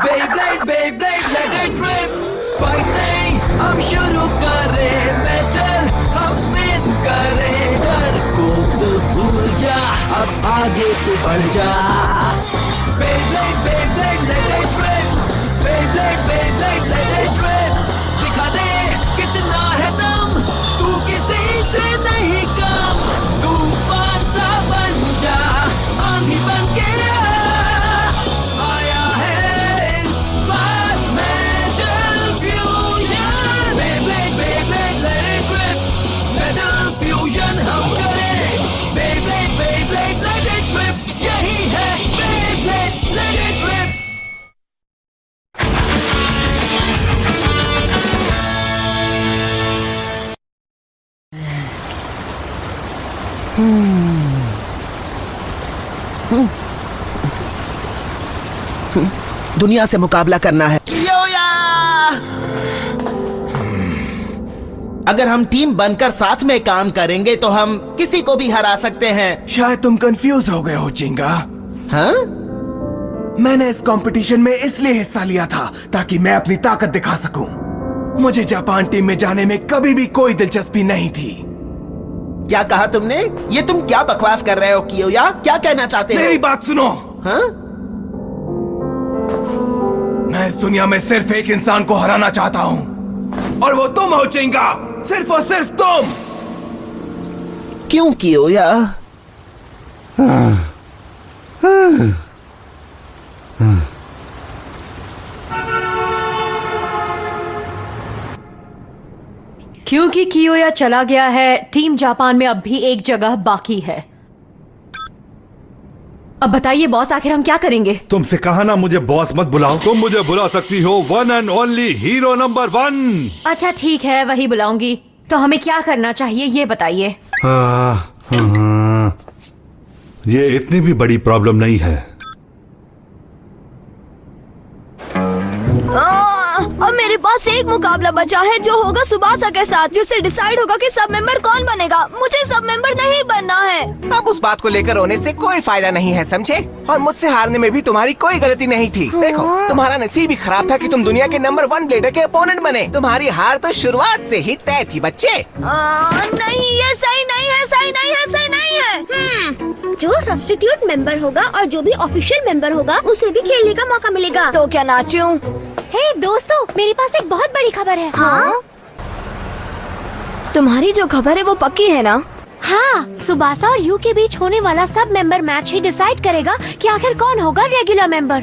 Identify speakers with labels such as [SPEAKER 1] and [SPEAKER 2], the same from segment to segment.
[SPEAKER 1] Beyblade, Beyblade, let it rip. Fighting, हम शुरू करें बैटल, हम स्पिन करें डर को तो भूल जा, अब आगे तू बढ़ जा. Beyblade, Beyblade, let it rip. Beyblade, Beyblade, let it rip. दिखा दे कितना है दम, तू किसी से नहीं कम. तूफान सा बन जा, आंधी बन के आया है इस बार metal fusion. Beyblade, Beyblade, let it rip. Metal fusion हम करें. Beyblade, Beyblade, let it rip. यही है Beyblade, let it rip.
[SPEAKER 2] दुनिया से मुकाबला करना है. योया! अगर हम टीम बनकर साथ में काम करेंगे तो हम किसी को भी हरा सकते हैं.
[SPEAKER 3] शायद तुम कंफ्यूज हो गए हो चिंगा.
[SPEAKER 2] हाँ?
[SPEAKER 3] मैंने इस कंपटीशन में इसलिए हिस्सा लिया था ताकि मैं अपनी ताकत दिखा सकूं. मुझे जापान टीम में जाने में कभी भी कोई दिलचस्पी नहीं थी.
[SPEAKER 2] क्या कहा तुमने? ये तुम क्या बकवास कर रहे हो कियोया? क्या कहना चाहते हो?
[SPEAKER 3] मेरी बात सुनो.
[SPEAKER 2] हाँ?
[SPEAKER 3] मैं इस दुनिया में सिर्फ एक इंसान को हराना चाहता हूं और वो तुम हो चिंगा. सिर्फ और सिर्फ तुम.
[SPEAKER 2] क्यों कियोया?
[SPEAKER 4] क्योंकि कियोया चला गया है, टीम जापान में अब भी एक जगह बाकी है. अब बताइए बॉस, आखिर हम क्या करेंगे?
[SPEAKER 5] तुमसे कहा ना मुझे बॉस मत बुलाओ. तुम मुझे बुला सकती हो one and only hero number 1.
[SPEAKER 4] अच्छा ठीक है, वही बुलाऊंगी. तो हमें क्या करना चाहिए ये बताइए.
[SPEAKER 5] ये इतनी भी बड़ी प्रॉब्लम नहीं है.
[SPEAKER 6] अब मेरे पास एक मुकाबला बचा है जो होगा सुबासा के साथ, जिससे डिसाइड होगा कि सब मेंबर कौन बनेगा. मुझे सब मेंबर नहीं बनना है.
[SPEAKER 7] अब उस बात को लेकर रोने से कोई फायदा नहीं है, समझे? और मुझसे हारने में भी तुम्हारी कोई गलती नहीं थी. देखो, तुम्हारा नसीब ही खराब था कि तुम दुनिया के नंबर 1 ब्लेडर के अपोनेंट बने. तुम्हारी हार तो शुरुआत से ही तय थी बच्चे.
[SPEAKER 6] नहीं, ये सही नहीं है, सही नहीं है, सही नहीं है.
[SPEAKER 8] जो सब्स्टिट्यूट मेंबर होगा और जो भी ऑफिशियल मेंबर होगा उसे भी खेलने का मौका मिलेगा.
[SPEAKER 6] तो क्या नाचूं?
[SPEAKER 8] हे दोस्तों, मेरे पास एक बहुत बड़ी खबर है.
[SPEAKER 6] हाँ? तुम्हारी जो खबर है वो पक्की है ना?
[SPEAKER 8] हाँ, सुबासा और यू के बीच होने वाला सब मेंबर मैच ही डिसाइड करेगा कि आखिर कौन होगा रेगुलर मेंबर.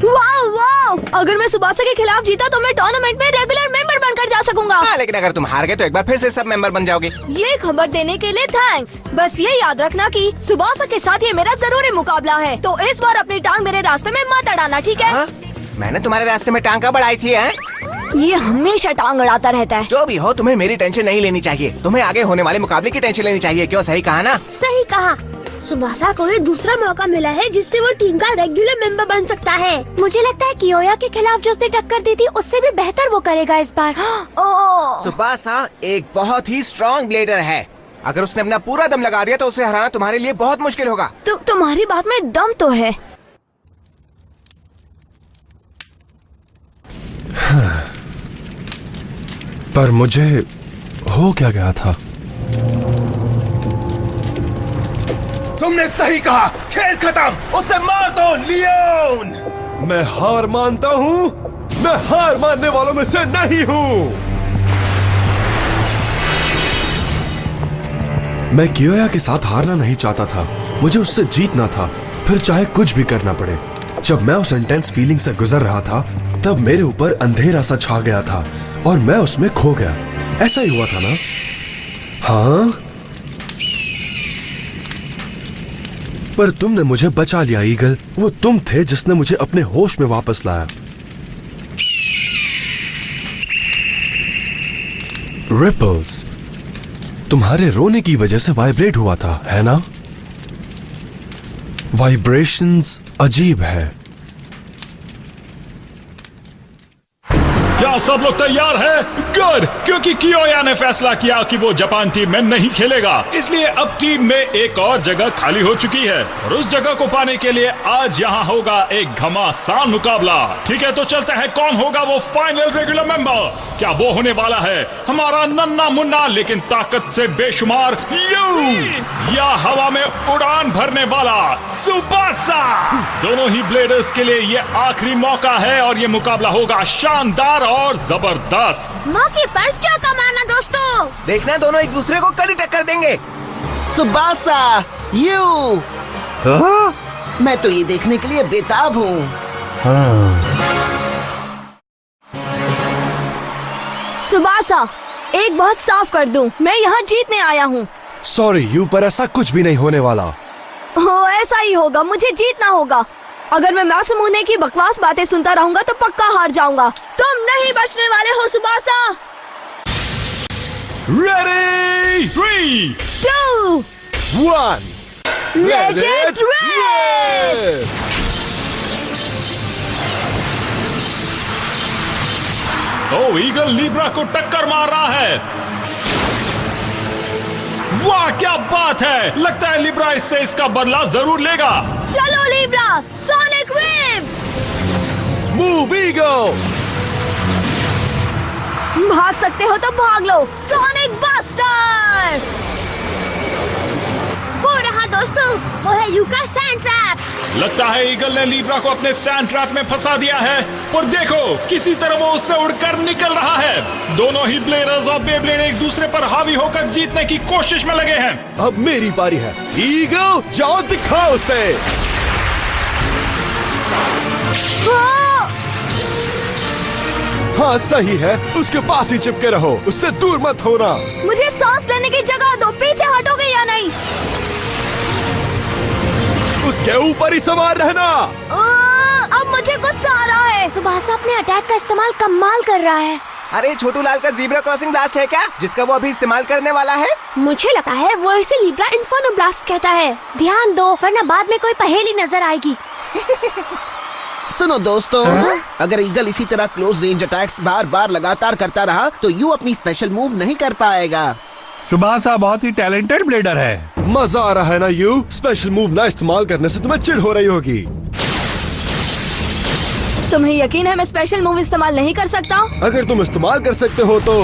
[SPEAKER 6] वाह वाह! अगर मैं सुबासा के खिलाफ जीता तो मैं टूर्नामेंट में रेगुलर मेंबर बनकर जा सकूंगा.
[SPEAKER 7] हाँ, लेकिन अगर तुम हार गए तो एक बार फिर से सब मेंबर बन जाओगे.
[SPEAKER 6] ये खबर देने के लिए थैंक्स. बस ये याद रखना कि सुबासा के साथ ये मेरा जरूरी मुकाबला है. तो इस बार अपनी टांग मेरे रास्ते में मत अड़ाना, ठीक है?
[SPEAKER 7] हाँ? मैंने तुम्हारे रास्ते में टांग कब अड़ाई थी?
[SPEAKER 6] ये हमेशा टांग अड़ाता रहता है.
[SPEAKER 7] जो भी हो, तुम्हें मेरी टेंशन नहीं लेनी चाहिए. तुम्हें आगे होने वाले मुकाबले की टेंशन लेनी चाहिए. क्यों? सही कहा ना?
[SPEAKER 8] सही कहा. सुबासा को ये दूसरा मौका मिला है जिससे वो टीम का रेगुलर मेंबर बन सकता है. मुझे लगता है कियोया के खिलाफ जो उसने टक्कर दी थी उससे भी बेहतर वो करेगा इस बार.
[SPEAKER 7] सुबासा एक बहुत ही स्ट्रॉन्ग ब्लेडर है. अगर उसने अपना पूरा दम लगा दिया तो उसे हराना तुम्हारे लिए बहुत मुश्किल होगा.
[SPEAKER 6] तुम्हारी बात में दम तो है.
[SPEAKER 3] पर मुझे हो क्या गया था? तुमने सही कहा. खेल खत्म. उसे मार दो लियोन. मैं हार मानता हूँ. मैं हार मानने वालों में से नहीं हूँ. मैं कियोया के साथ हारना नहीं चाहता था. मुझे उससे जीतना था, फिर चाहे कुछ भी करना पड़े. जब मैं उस इंटेंस फीलिंग से गुजर रहा था तब मेरे ऊपर अंधेरा सा छा गया था और मैं उसमें खो गया. ऐसा ही हुआ था ना? हाँ, पर तुमने मुझे बचा लिया ईगल. वो तुम थे जिसने मुझे अपने होश में वापस लाया. रिपल्स तुम्हारे रोने की वजह से वाइब्रेट हुआ था, है ना? वाइब्रेशंस अजीब है.
[SPEAKER 9] क्या सब लोग तैयार हैं? गुड, क्योंकि कियोया ने फैसला किया कि वो जापान टीम में नहीं खेलेगा, इसलिए अब टीम में एक और जगह खाली हो चुकी है और उस जगह को पाने के लिए आज यहाँ होगा एक घमासान मुकाबला। ठीक है, तो चलते हैं, कौन होगा वो फाइनल रेगुलर मेंबर? क्या वो होने वाला है हमारा नन्ना मुन्ना लेकिन ताकत से बेशुमार यू, या हवा में उड़ान भरने वाला सुबासा? दोनों ही ब्लेडर्स के लिए ये आखिरी मौका है और ये मुकाबला होगा शानदार और जबरदस्त।
[SPEAKER 8] मौके पर चौका मारना दोस्तों।
[SPEAKER 7] देखना दोनों एक दूसरे को कड़ी टक्कर देंगे।
[SPEAKER 2] सुबासा, यू, मैं तो ये देखने के लिए बेताब हूँ।
[SPEAKER 6] सुबासा, एक बात साफ कर दूं, मैं यहाँ जीतने आया हूँ।
[SPEAKER 3] सॉरी यू, पर ऐसा कुछ भी नहीं होने वाला।
[SPEAKER 6] हो, ऐसा ही होगा, मुझे जीतना होगा। अगर मैं मासूमुने की बकवास बातें सुनता रहूंगा तो पक्का हार जाऊंगा। तुम नहीं बचने वाले हो Tsubasa.
[SPEAKER 9] Ready, 3,
[SPEAKER 6] 2,
[SPEAKER 3] 1,
[SPEAKER 6] let it rape.
[SPEAKER 9] तो ईगल लीब्रा को टक्कर मार रहा है। वाह क्या बात है, लगता है लीब्रा इससे इसका बदला जरूर लेगा।
[SPEAKER 6] चलो Libra, sonic wave.
[SPEAKER 3] Move eagle.
[SPEAKER 6] भाग सकते हो तो भाग लो, सोनिक बस्टर।
[SPEAKER 8] हो रहा दोस्तों, वो है यू का सैंड ट्रैप।
[SPEAKER 9] लगता है ईगल ने लीब्रा को अपने सैंड ट्रैप में फंसा दिया है और देखो किसी तरह वो उससे उड़कर निकल रहा है। दोनों ही ब्लेडर्स और बेब्लेड एक दूसरे पर हावी होकर जीतने की कोशिश में लगे हैं।
[SPEAKER 3] अब मेरी बारी है। ईगल, जाओ दिखाओ उसे। हाँ सही है, उसके पास ही चिपके रहो, उससे दूर मत होना।
[SPEAKER 6] मुझे सांस लेने की जगह दो, पीछे हटोगे या नहीं?
[SPEAKER 3] उसके ऊपर ही सवार रहना।
[SPEAKER 6] अब मुझे गुस्सा आ रहा है।
[SPEAKER 8] सुबासा अपने अटैक का इस्तेमाल कमाल कर रहा है।
[SPEAKER 7] अरे छोटू लाल का ज़ीब्रा क्रॉसिंग ब्लास्ट है क्या, जिसका वो अभी इस्तेमाल करने वाला है?
[SPEAKER 8] मुझे लगा है वो इसे लीब्रा इन्फर्नो ब्लास्ट कहता है। ध्यान दो, वरना बाद में कोई पहेली नजर आएगी।
[SPEAKER 2] सुनो दोस्तों, अगर ईगल इसी तरह क्लोज रेंज अटैक्स बार बार लगातार करता रहा तो यू अपनी स्पेशल मूव नहीं कर पाएगा।
[SPEAKER 5] सुबासा बहुत ही टैलेंटेड ब्लेडर है।
[SPEAKER 3] मजा आ रहा है ना यू? स्पेशल मूव ना इस्तेमाल करने से तुम्हें चिढ़ हो रही होगी।
[SPEAKER 6] तुम्हें यकीन है मैं स्पेशल मूव इस्तेमाल नहीं कर सकता?
[SPEAKER 3] अगर तुम इस्तेमाल कर सकते हो तो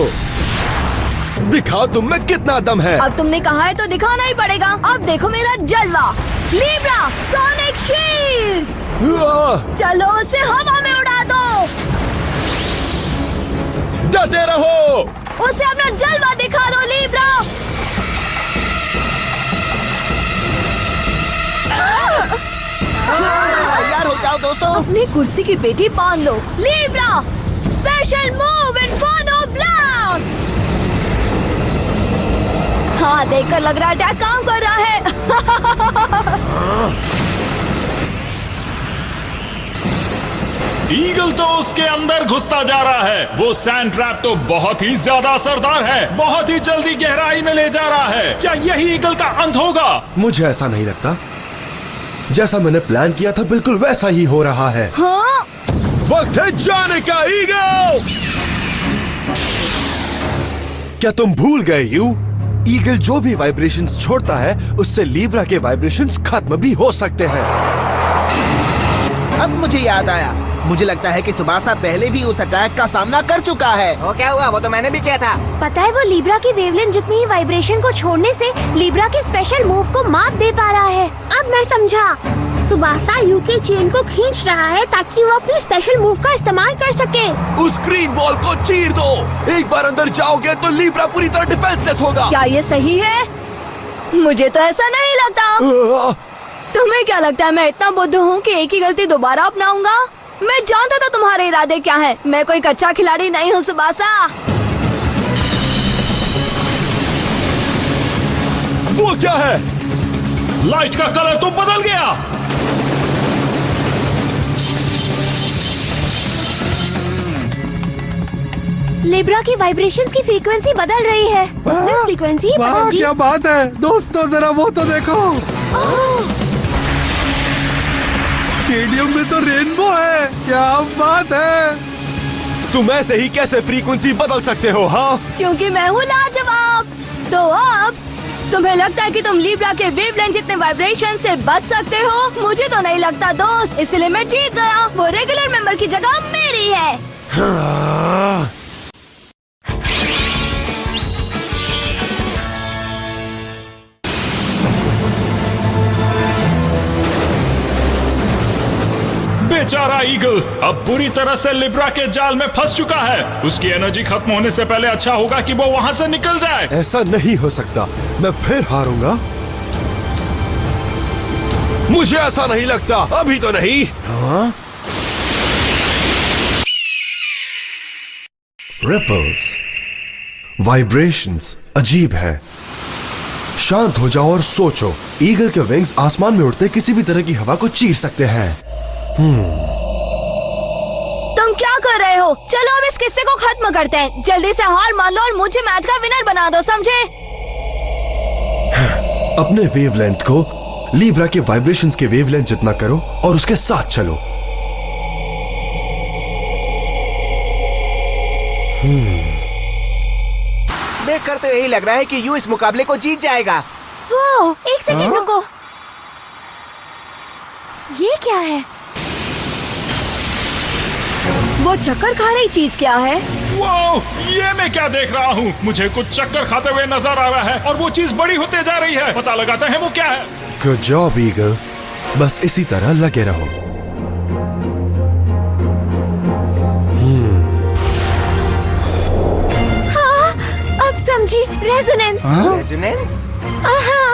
[SPEAKER 3] दिखाओ तुम में कितना दम है।
[SPEAKER 6] अब तुमने कहा है तो दिखाना ही पड़ेगा। अब देखो मेरा जलवा, लीब्रा सोनिक शील्ड। चलो उसे हवा में उड़ा दो।
[SPEAKER 3] डटे रहो।
[SPEAKER 6] उसे अपना जलवा दिखा दो लीब्रा।
[SPEAKER 2] तैयार हो जाओ दोस्तों।
[SPEAKER 6] अपनी कुर्सी की पेटी बांध लो। Libra special move inferno blast. हाँ, देखकर लग रहा है अटैक काम कर रहा है।
[SPEAKER 9] ईगल तो उसके अंदर घुसता जा रहा है। वो सैंड ट्रैप तो बहुत ही ज्यादा असरदार है, बहुत ही जल्दी गहराई में ले जा रहा है। क्या यही ईगल का अंत होगा?
[SPEAKER 3] मुझे ऐसा नहीं लगता। जैसा मैंने प्लान किया था बिल्कुल वैसा ही हो रहा है।
[SPEAKER 6] हाँ?
[SPEAKER 3] वक्त है जाने का ईगल। क्या तुम भूल गए यू? ईगल जो भी वाइब्रेशंस छोड़ता है उससे लीब्रा के वाइब्रेशंस खत्म भी हो सकते हैं।
[SPEAKER 2] अब मुझे याद आया, मुझे लगता है कि सुबासा पहले भी उस अटैक का सामना कर चुका है।
[SPEAKER 7] वो क्या हुआ? वो तो मैंने भी किया था।
[SPEAKER 8] पता है, वो लीब्रा की वेवलेंथ जितनी ही वाइब्रेशन को छोड़ने से लीब्रा के स्पेशल मूव को मात दे पा रहा है। अब मैं समझा, सुबासा यू के चेन को खींच रहा है ताकि वो अपनी स्पेशल मूव का इस्तेमाल कर सके।
[SPEAKER 3] उस ग्रीन बॉल को चीर दो। एक बार अंदर जाओगे तो लीब्रा पूरी तरह डिफेंसलेस होगा।
[SPEAKER 6] क्या ये सही है? मुझे तो ऐसा नहीं लगता। तुम्हें क्या लगता है मैं इतना बुद्धू हूँ कि एक ही गलती दोबारा अपनाऊंगा? मैं जानता था तुम्हारे इरादे क्या हैं। मैं कोई कच्चा खिलाड़ी नहीं हूँ सुबासा।
[SPEAKER 3] वो क्या है?
[SPEAKER 9] लाइट का कलर तो बदल गया।
[SPEAKER 8] लीब्रा की वाइब्रेशन की फ्रीक्वेंसी बदल रही है। फ्रीक्वेंसी बदल गई।
[SPEAKER 5] क्या बात है दोस्तों, जरा वो तो देखो। स्टेडियम में तो रेनबो है, क्या बात है।
[SPEAKER 3] तुम ऐसे ही कैसे फ्रीक्वेंसी बदल सकते हो? हाँ,
[SPEAKER 6] क्योंकि मैं हूँ लाजवाब। तो अब तुम्हें लगता है कि तुम लीब्रा के वेवलेंथ जितने वाइब्रेशन से बच सकते हो? मुझे तो नहीं लगता दोस्त, इसलिए मैं जीत गया। वो रेगुलर मेंबर की जगह मेरी है।
[SPEAKER 3] हाँ।
[SPEAKER 9] बेचारा ईगल अब पूरी तरह से लिब्रा के जाल में फंस चुका है। उसकी एनर्जी खत्म होने से पहले अच्छा होगा कि वो वहां से निकल जाए।
[SPEAKER 3] ऐसा नहीं हो सकता, मैं फिर हारूंगा। मुझे ऐसा नहीं लगता, अभी तो नहीं। हाँ? रिपल्स, वाइब्रेशंस अजीब है। शांत हो जाओ और सोचो। ईगल के विंग्स आसमान में उड़ते किसी भी तरह की हवा को चीर सकते हैं।
[SPEAKER 6] तुम क्या कर रहे हो? चलो अब इस किस्से को खत्म करते हैं। जल्दी से हार मान लो और मुझे मैच का विनर बना दो, समझे?
[SPEAKER 3] अपने वेवलेंथ को लीब्रा के वाइब्रेशंस के वेवलेंथ जितना करो और उसके साथ चलो।
[SPEAKER 7] देखकर तो यही लग रहा है कि यू इस मुकाबले को जीत जाएगा।
[SPEAKER 8] वो एक सेकंड रुको, ये क्या है?
[SPEAKER 6] वो चक्कर खा रही चीज क्या है?
[SPEAKER 9] वो ये मैं क्या देख रहा हूँ? मुझे कुछ चक्कर खाते हुए नजर आ रहा है और वो चीज बड़ी होते जा रही है। पता लगाते हैं वो क्या है।
[SPEAKER 3] गुड जॉब ईगल, बस इसी तरह लगे रहो।
[SPEAKER 8] हाँ, अब समझी। रेजोनेंस।
[SPEAKER 7] रेजोनेंस?
[SPEAKER 8] हाँ,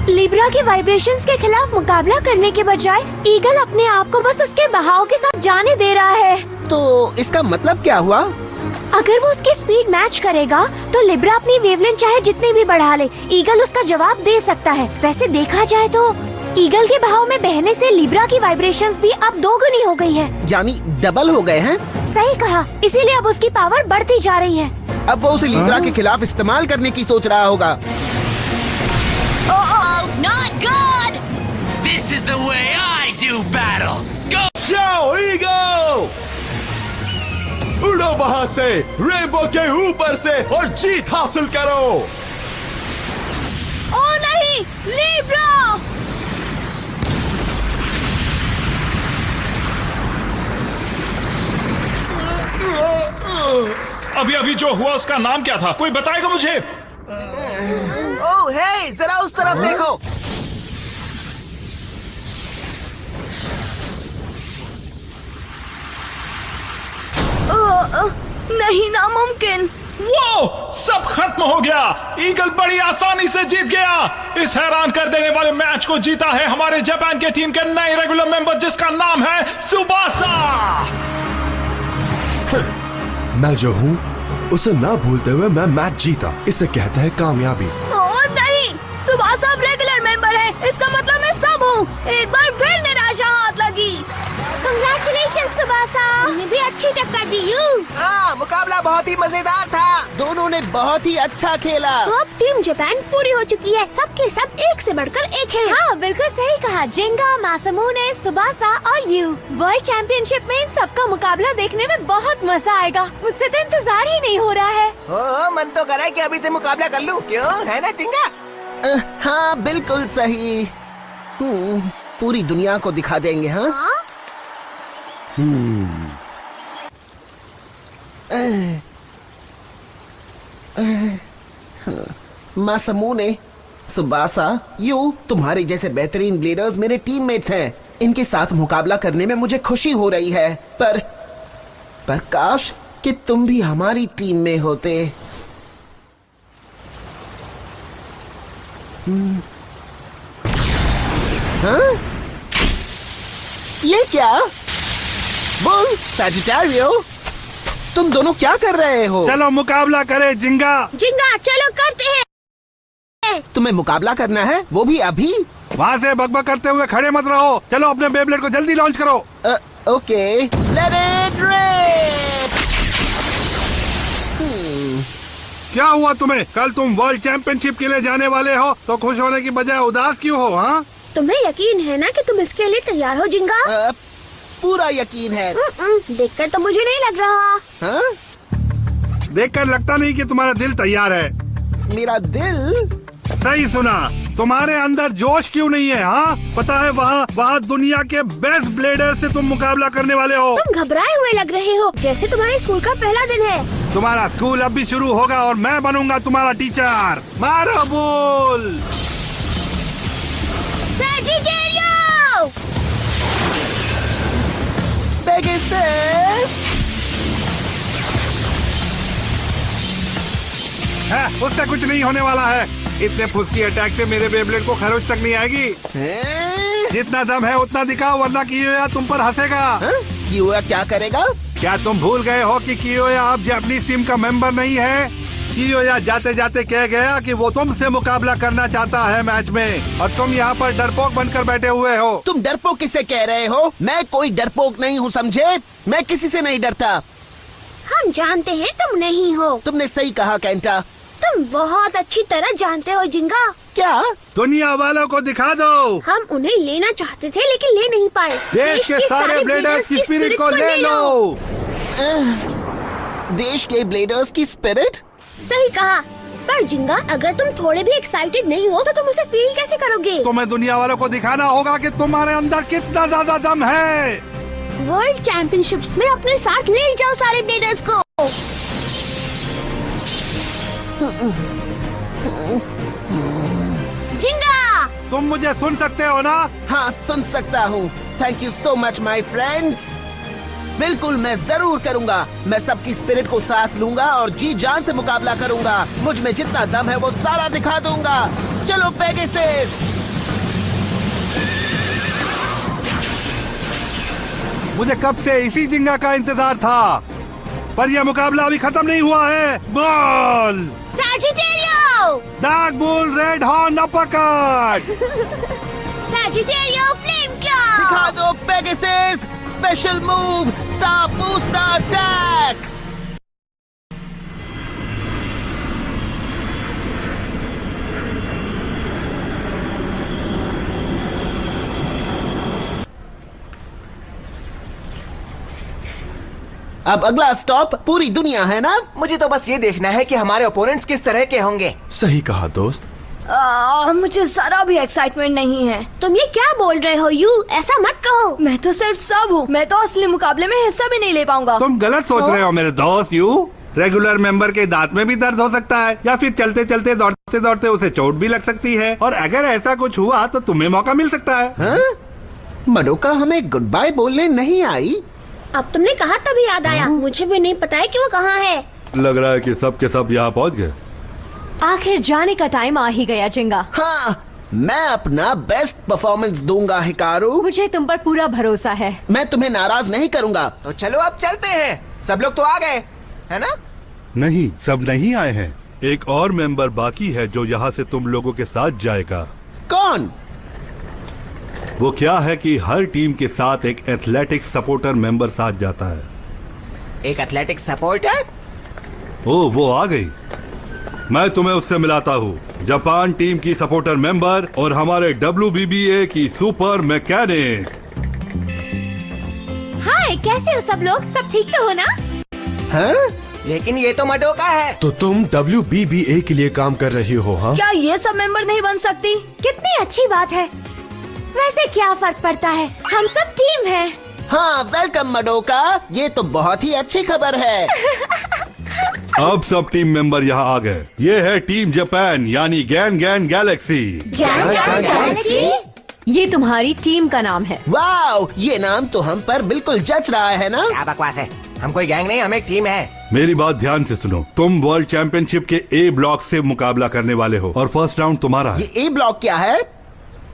[SPEAKER 8] लिब्रा के वाइब्रेशंस के खिलाफ मुकाबला करने के बजाय ईगल अपने आप को बस उसके बहाव के साथ जाने दे रहा है।
[SPEAKER 2] तो इसका मतलब क्या हुआ?
[SPEAKER 8] अगर वो उसकी स्पीड मैच करेगा तो लिब्रा अपनी वेवलेंथ चाहे जितनी भी बढ़ा ले, ईगल उसका जवाब दे सकता है। वैसे देखा जाए तो ईगल के बहाव में बहने से लिब्रा की वाइब्रेशंस भी अब दोगुनी हो गई है।
[SPEAKER 2] यानी डबल हो गए हैं?
[SPEAKER 8] सही कहा, इसीलिए अब उसकी पावर बढ़ती जा रही है।
[SPEAKER 2] अब वो उसे लीब्रा के खिलाफ इस्तेमाल करने की सोच रहा होगा।
[SPEAKER 1] Not good! This is the way I do battle! Go!
[SPEAKER 10] जाओ ईगल, उड़ो वहां से रेनबो के ऊपर से और जीत हासिल करो।
[SPEAKER 6] ओ नहीं, लिब्रा!
[SPEAKER 9] अभी अभी जो हुआ उसका नाम क्या था? कोई बताएगा मुझे?
[SPEAKER 7] ओह हे, जरा उस तरफ देखो।
[SPEAKER 6] नहीं, नामुमकिन।
[SPEAKER 9] वो सब खत्म हो गया। ईगल बड़ी आसानी से जीत गया। इस हैरान कर देने वाले मैच को जीता है हमारे जापान के टीम के नए रेगुलर मेंबर, जिसका नाम है सुबासा।
[SPEAKER 3] मैं जो हूँ उसे ना भूलते हुए मैं मैच जीता, इसे कहते हैं कामयाबी।
[SPEAKER 6] और नहीं, सुबासा अब रेगुलर मेंबर है, इसका मतलब मैं सब हूँ। एक बार फिर निराशा हाथ लगी।
[SPEAKER 8] कांग्रेचुलेशन सुबासा, तुमने भी अच्छी टक्कर दी यू।
[SPEAKER 7] हाँ, मुकाबला बहुत ही मजेदार था।
[SPEAKER 2] दोनों ने बहुत ही अच्छा खेला।
[SPEAKER 8] तो अब टीम जापान पूरी हो चुकी है। सबके सब एक से बढ़कर एक है। हाँ, बिल्कुल सही कहा। जिंगा, मासामुने, सुबासा और यू। वर्ल्ड चैंपियनशिप में इन सबका मुकाबला देखने में बहुत मजा आएगा। मुझसे तो इंतजार ही नहीं हो रहा है।
[SPEAKER 7] मन तो कर रहा है कि अभी से मुकाबला कर लूं। क्यों, है ना चिंगा?
[SPEAKER 2] हाँ, बिल्कुल सही। पूरी दुनिया को दिखा देंगे। हाँ, मासामुने, सुबासा, यू, तुम्हारे जैसे बेहतरीन ब्लेडर्स मेरे टीममेट्स हैं। इनके साथ मुकाबला करने में मुझे खुशी हो रही है, पर काश कि तुम भी हमारी टीम में होते। हाँ? ये क्या? बुल, सजिटेरियो, तुम दोनों क्या कर रहे हो?
[SPEAKER 5] चलो मुकाबला करें जिंगा।
[SPEAKER 8] जिंगा, चलो करते हैं।
[SPEAKER 2] तुम्हें मुकाबला करना है, वो भी अभी?
[SPEAKER 5] वहाँ से बकबक करते हुए खड़े मत रहो। चलो अपने बेब्लेड को जल्दी लॉन्च करो।
[SPEAKER 2] Okay, let it rip.
[SPEAKER 5] क्या हुआ तुम्हें? कल तुम वर्ल्ड चैंपियनशिप के लिए जाने वाले हो, तो खुश होने की बजाय उदास क्यों हो? हाँ,
[SPEAKER 8] तुम्हें यकीन है ना कि तुम इसके लिए तैयार हो जिंगा?
[SPEAKER 2] पूरा यकीन है।
[SPEAKER 8] देखकर तो मुझे नहीं लग रहा।
[SPEAKER 2] हाँ?
[SPEAKER 5] देखकर लगता नहीं कि तुम्हारा दिल तैयार है।
[SPEAKER 2] मेरा दिल?
[SPEAKER 5] सही सुना। तुम्हारे अंदर जोश क्यों नहीं है? हाँ, पता है वहाँ दुनिया के बेस्ट ब्लेडर से तुम मुकाबला करने वाले हो।
[SPEAKER 8] तुम घबराए हुए लग रहे हो, जैसे तुम्हारे स्कूल का पहला दिन है।
[SPEAKER 5] तुम्हारा स्कूल अब भी शुरू होगा और मैं बनूंगा तुम्हारा टीचर। मारो बुल।
[SPEAKER 8] सजिटेरियो!
[SPEAKER 2] पेगासस!
[SPEAKER 5] उससे कुछ नहीं होने वाला है। इतने फुसकी अटैक से मेरे बेब्लेड को खरोच तक नहीं आएगी। जितना दम है उतना दिखाओ, वरना कियोया तुम पर हंसेगा।
[SPEAKER 2] कियोया क्या करेगा?
[SPEAKER 5] क्या तुम भूल गए हो कि कियोया अब जापानीज टीम का मेंबर नहीं है? कियोया जाते जाते कह गया कि वो तुमसे मुकाबला करना चाहता है मैच में, और तुम यहाँ पर डरपोक बनकर बैठे हुए हो।
[SPEAKER 2] तुम डरपोक किसे कह रहे हो? मैं कोई डरपोक नहीं हूँ, समझे? मैं किसी से नहीं डरता।
[SPEAKER 8] हम जानते हैं तुम नहीं हो।
[SPEAKER 2] तुमने सही कहा केंटा।
[SPEAKER 8] तुम बहुत अच्छी तरह जानते हो जिंगा।
[SPEAKER 2] क्या?
[SPEAKER 5] दुनिया वालों को दिखा दो।
[SPEAKER 8] हम उन्हें लेना चाहते थे लेकिन ले नहीं पाए।
[SPEAKER 5] देश के सारे ब्लेडर्स की स्पिरिट को ले लो।
[SPEAKER 2] देश के ब्लेडर्स की स्पिरिट?
[SPEAKER 8] सही कहा। पर जिंगा, अगर तुम थोड़े भी एक्साइटेड नहीं हो तो तुम उसे फील कैसे करोगे?
[SPEAKER 5] तुम्हें दुनिया वालों को दिखाना होगा कि तुम्हारे अंदर कितना ज्यादा दम है।
[SPEAKER 8] वर्ल्ड चैंपियनशिप्स में अपने साथ ले जाओ सारे ब्लेडर्स को। जिंगा!
[SPEAKER 5] तुम मुझे सुन सकते हो ना?
[SPEAKER 2] हाँ, सुन सकता हूँ। Thank you so much my friends. बिल्कुल, मैं जरूर करूँगा। मैं सबकी स्पिरिट को साथ लूंगा और जी जान से मुकाबला करूँगा। मुझ में जितना दम है वो सारा दिखा दूंगा। चलो पेगासस!
[SPEAKER 5] मुझे कब से इसी जिंगा का इंतजार था, पर यह मुकाबला अभी खत्म नहीं हुआ है। Ball!
[SPEAKER 8] Sagittario!
[SPEAKER 5] Dark bull red horn uppercut!
[SPEAKER 8] Sagittario flame claw!
[SPEAKER 2] दिखा दो Pegasus! Special move star booster attack! अब अगला स्टॉप पूरी दुनिया है ना?
[SPEAKER 7] मुझे तो बस ये देखना है कि हमारे ओपोनेंट्स किस तरह के होंगे।
[SPEAKER 10] सही कहा दोस्त।
[SPEAKER 6] मुझे जरा भी एक्साइटमेंट नहीं है।
[SPEAKER 8] तुम ये क्या बोल रहे हो यू? ऐसा मत कहो।
[SPEAKER 6] मैं तो सिर्फ सब हूँ। मैं तो असली मुकाबले में हिस्सा भी नहीं ले पाऊंगा।
[SPEAKER 5] तुम गलत सोच रहे हो मेरे दोस्त। यू रेगुलर मेंबर के दांत में भी दर्द हो सकता है, या फिर चलते चलते दौड़ते दौड़ते उसे चोट भी लग सकती है, और अगर ऐसा कुछ हुआ तो तुम्हें मौका मिल सकता है।
[SPEAKER 2] हाँ? मडोका हमें गुड बाय बोलने नहीं आई।
[SPEAKER 8] अब तुमने कहा तभी याद आया। मुझे भी नहीं पता है कि वो कहाँ है।
[SPEAKER 5] लग रहा है कि सब के सब यहाँ पहुँच गए।
[SPEAKER 4] आखिर जाने का टाइम आ ही गया जिंगा।
[SPEAKER 2] हाँ, मैं अपना बेस्ट परफॉर्मेंस दूंगा हिकारू।
[SPEAKER 4] मुझे तुम पर पूरा भरोसा है।
[SPEAKER 2] मैं तुम्हें नाराज नहीं करूंगा।
[SPEAKER 7] तो चलो अब चलते हैं। सब लोग तो आ गए, है ना?
[SPEAKER 5] नहीं, सब नहीं आए हैं। एक और मेंबर बाकी है जो यहाँ से तुम लोगों के साथ जाएगा।
[SPEAKER 2] कौन?
[SPEAKER 5] वो क्या है कि हर टीम के साथ एक एथलेटिक्स सपोर्टर मेंबर साथ जाता है।
[SPEAKER 7] एक एथलेटिक सपोर्टर?
[SPEAKER 5] ओह, वो आ गई। मैं तुम्हें उससे मिलाता हूँ। जापान टीम की सपोर्टर मेंबर और हमारे WBBA की सुपर मैकेनिक।
[SPEAKER 8] हाय, कैसे हो सब लोग? सब ठीक तो हो ना?
[SPEAKER 2] हाँ?
[SPEAKER 7] लेकिन ये तो मडोका है।
[SPEAKER 10] तो तुम WBBA के लिए काम कर रही हो? हाँ,
[SPEAKER 6] क्या ये सब मेंबर नहीं बन सकती?
[SPEAKER 8] कितनी अच्छी बात है। वैसे क्या फर्क पड़ता है, हम सब टीम हैं।
[SPEAKER 2] हाँ, वेलकम मडोका। ये तो बहुत ही अच्छी खबर है।
[SPEAKER 5] अब सब टीम मेंबर यहाँ आ गए। ये है टीम जापान, यानी गैन गैन गैलेक्सी।
[SPEAKER 8] गैलेक्सी?
[SPEAKER 4] ये तुम्हारी टीम का नाम है।
[SPEAKER 2] वाओ, ये नाम तो हम पर बिल्कुल जच रहा है ना?
[SPEAKER 7] क्या बकवास है। हम कोई गैंग नहीं, हम एक टीम है।
[SPEAKER 5] मेरी बात ध्यान से सुनो। तुम वर्ल्ड चैंपियनशिप के A ब्लॉक से मुकाबला करने वाले हो, और फर्स्ट राउंड तुम्हारा है।
[SPEAKER 2] ये A ब्लॉक क्या है?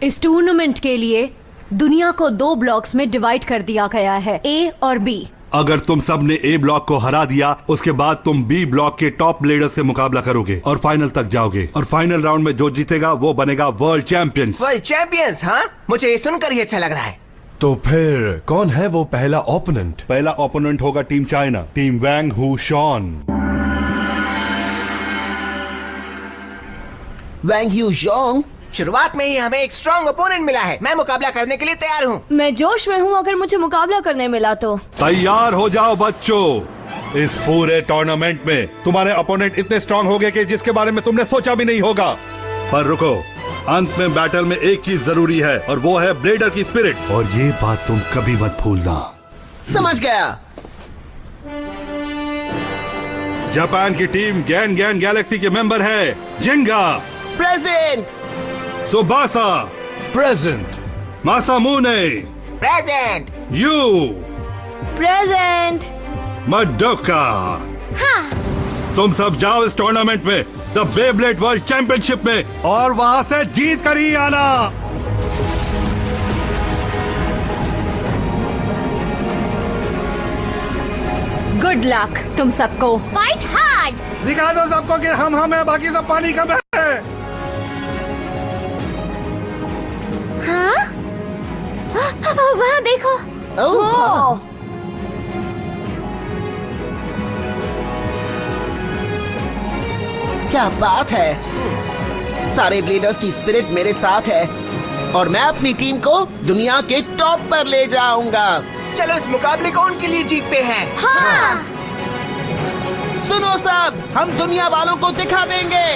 [SPEAKER 4] इस टूर्नामेंट के लिए दुनिया को 2 ब्लॉक्स में डिवाइड कर दिया गया है, A और B।
[SPEAKER 5] अगर तुम सब ने A ब्लॉक को हरा दिया, उसके बाद तुम B ब्लॉक के टॉप ब्लेडर से मुकाबला करोगे और फाइनल तक जाओगे, और फाइनल राउंड में जो जीतेगा वो बनेगा वर्ल्ड चैंपियन।
[SPEAKER 7] World champions? हाँ, मुझे ये सुनकर ही अच्छा लग रहा है।
[SPEAKER 10] तो फिर कौन है वो पहला ओपोनेंट?
[SPEAKER 5] पहला ओपोनेंट होगा टीम चाइना, टीम वैंग हू शॉन।
[SPEAKER 2] वैंग ह्यू जोंग?
[SPEAKER 7] शुरुआत में ही हमें एक स्ट्रॉन्ग ओपोनेंट मिला है। मैं मुकाबला करने के लिए तैयार हूँ।
[SPEAKER 6] मैं जोश में हूँ, अगर मुझे मुकाबला करने मिला तो।
[SPEAKER 5] तैयार हो जाओ बच्चों। इस पूरे टूर्नामेंट में तुम्हारे अपोनेंट इतने स्ट्रांग हो गए कि जिसके बारे में तुमने सोचा भी नहीं होगा। पर रुको, अंत में बैटल में एक चीज जरूरी है और वो है ब्लेडर की स्पिरिट। और ये बात तुम कभी मत भूलना।
[SPEAKER 2] समझ गया।
[SPEAKER 5] जापान की टीम गैन गैन गैलेक्सी के मेंबर है Ginga,
[SPEAKER 2] present.
[SPEAKER 5] Tsubasa,
[SPEAKER 10] present.
[SPEAKER 5] Masamune,
[SPEAKER 7] present.
[SPEAKER 5] Yu,
[SPEAKER 6] present.
[SPEAKER 5] Madoka. तुम सब जाओ इस टूर्नामेंट में, द बेब्लेड वर्ल्ड चैंपियनशिप में, और वहां से जीत कर ही आना।
[SPEAKER 4] गुड लक तुम सबको।
[SPEAKER 8] Fight hard.
[SPEAKER 5] दिखा दो सबको कि हम है, बाकी सब पानी कम है।
[SPEAKER 8] हाँ? वहाँ देखो।
[SPEAKER 2] ओह, क्या बात है। सारे ब्लेडर्स की स्पिरिट मेरे साथ है और मैं अपनी टीम को दुनिया के टॉप पर ले जाऊंगा।
[SPEAKER 7] चलो इस मुकाबले को उनके लिए जीतते हैं।
[SPEAKER 8] हाँ।
[SPEAKER 2] सुनो सब, हम दुनिया वालों को दिखा देंगे।